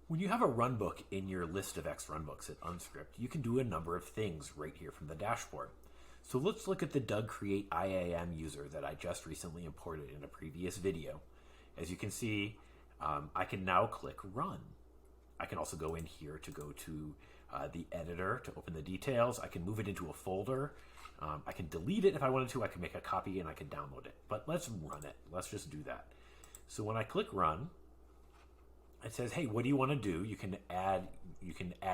When you have a runbook in your list of xRunBooks at unSkript, you can do a number of things right here from the dashboard. So let's look at the Doug Create IAM user that I just recently imported in a previous video. As you can see, I can now click Run. I can also go in here to go to the editor to open the details. I can move it into a folder. I can delete it if I wanted to. I can make a copy and I can download it. But let's run it. Let's just do that. So when I click Run, it says, hey, what do you want to do? You can add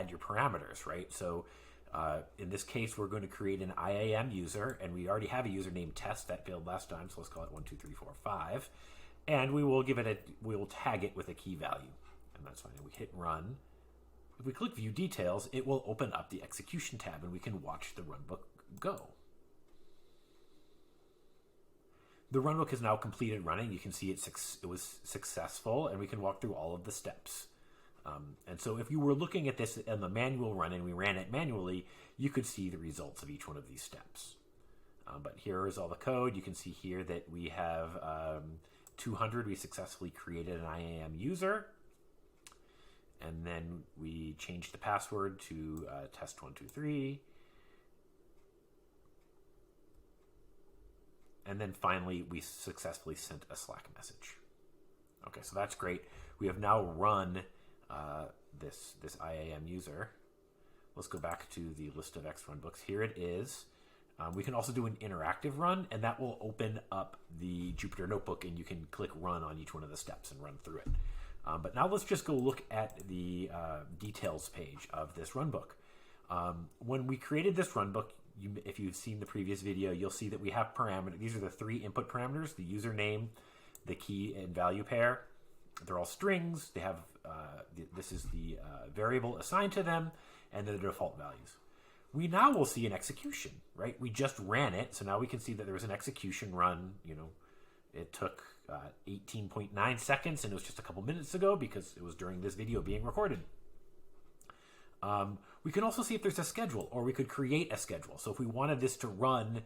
your parameters, right? So in this case, we're going to create an IAM user, and we already have a user named test that failed last time, so let's call it 1, 2, 3, 4, 5, and we will tag it with a key value, and that's fine. And we hit run. If we click view details, it will open up the execution tab, and we can watch the runbook go. The runbook is now completed running. You can see it was successful, and we can walk through all of the steps. And so if you were looking at this in the manual run and we ran it manually, you could see the results of each one of these steps. But here is all the code. You can see here that we have 200. We successfully created an IAM user. And then we changed the password to test123. And then finally, we successfully sent a Slack message. Okay, so that's great. We have now run this IAM user. Let's go back to the list of xRunBooks. Here it is. We can also do an interactive run, and that will open up the Jupyter Notebook, and you can click run on each one of the steps and run through it. But now let's just go look at the details page of this runbook. When we created this runbook, if you've seen the previous video, you'll see that we have parameters. These are the 3 input parameters: the username, the key and value pair. They're all strings. They have this is the variable assigned to them, and then the default values. We now will see an execution, right? We just ran it, so now we can see that there was an execution run. You know, it took 18.9 seconds, and it was just a couple minutes ago because it was during this video being recorded. We can also see if there's a schedule, or we could create a schedule. So if we wanted this to run,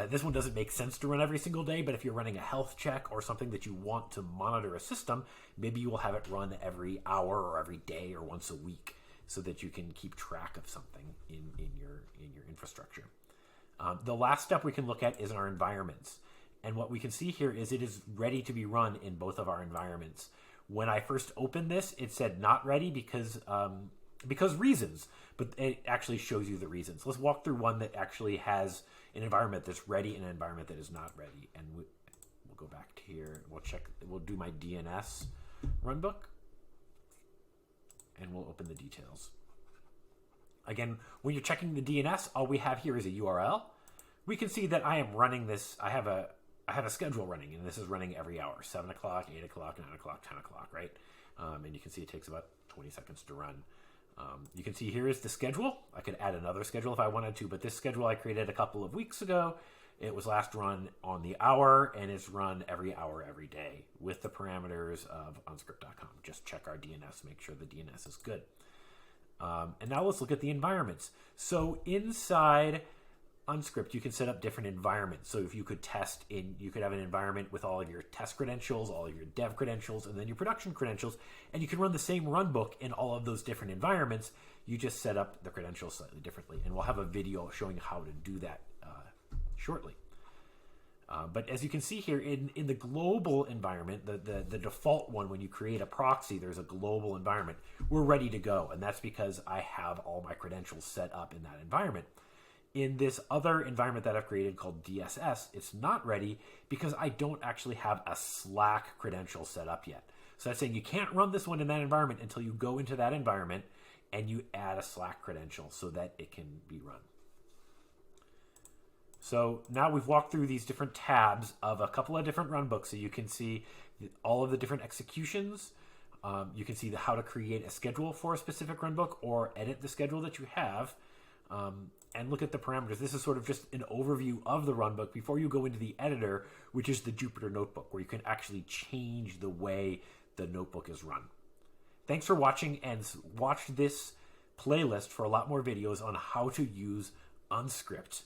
this one doesn't make sense to run every single day, but if you're running a health check or something that you want to monitor a system, maybe you will have it run every hour or every day or once a week so that you can keep track of something in your infrastructure. The last step we can look at is our environments. And what we can see here is it is ready to be run in both of our environments. When I first opened this, it said not ready because reasons, but it actually shows you the reasons. Let's walk through one that actually has an environment that's ready and an environment that is not ready. And we'll go back to here. We'll do my DNS runbook, and we'll open the details. Again, when you're checking the DNS, all we have here is a URL. We can see that I am running this. I have a schedule running, and this is running every hour: 7 o'clock, 8 o'clock, 9 o'clock, 10 o'clock, right? And you can see it takes about 20 seconds to run. You can see here is the schedule. I could add another schedule if I wanted to, but this schedule I created a couple of weeks ago. It was last run on the hour, and it's run every hour, every day with the parameters of unSkript.com. Just check our DNS, make sure the DNS is good. And now let's look at the environments. So inside unSkript, you can set up different environments. So if you could you could have an environment with all of your test credentials, all of your dev credentials, and then your production credentials, and you can run the same runbook in all of those different environments. You just set up the credentials slightly differently, and we'll have a video showing how to do that shortly. But as you can see here, in the global environment, the default one, when you create a proxy, there's a global environment. We're ready to go, and that's because I have all my credentials set up in that environment. In this other environment that I've created called DSS, it's not ready because I don't actually have a Slack credential set up yet. So that's saying you can't run this one in that environment until you go into that environment and you add a Slack credential so that it can be run. So now we've walked through these different tabs of a couple of different runbooks, so you can see all of the different executions. You can see how to create a schedule for a specific runbook or edit the schedule that you have. And look at the parameters. This is sort of just an overview of the runbook before you go into the editor, which is the Jupyter Notebook, where you can actually change the way the notebook is run. Thanks for watching, and watch this playlist for a lot more videos on how to use unSkript